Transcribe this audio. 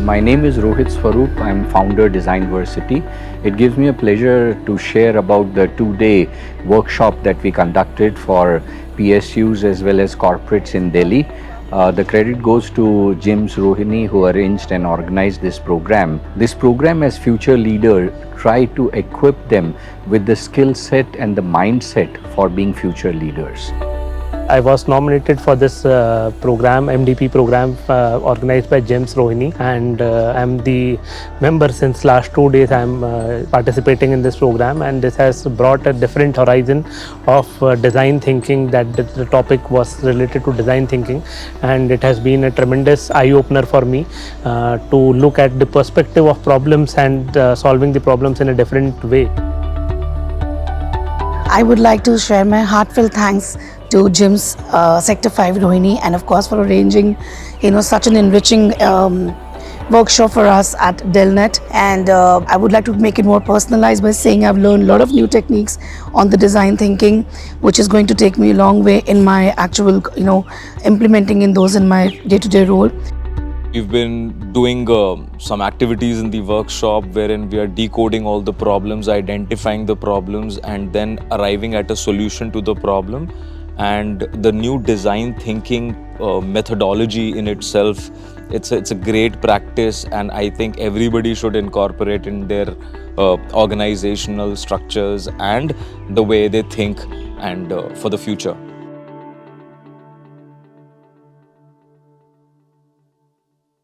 My name is Rohit Swarup. I'm founder Designversity. It gives me a pleasure to share about the two-day workshop that we conducted for PSUs as well as corporates in Delhi. The credit goes to JIMS Rohini, who arranged and organized this program. This program, as future leader, try to equip them with the skill set and the mindset for being future leaders. I was nominated for this program, MDP program organized by JIMS Rohini, and I'm the member since last 2 days. I'm participating in this program, and this has brought a different horizon of design thinking. That the topic was related to design thinking, and it has been a tremendous eye-opener for me to look at the perspective of problems and solving the problems in a different way. I would like to share my heartfelt thanks to JIMS Sector 5 Rohini, and of course for arranging such an enriching workshop for us at DELNET. And I would like to make it more personalized by saying I've learned a lot of new techniques on the design thinking, which is going to take me a long way in my actual implementing in those in my day-to-day role. We've been doing some activities in the workshop wherein we are decoding all the problems, identifying the problems, and then arriving at a solution to the problem. And the new design thinking methodology in itself, it's a great practice, and I think everybody should incorporate in their organizational structures and the way they think and for the future.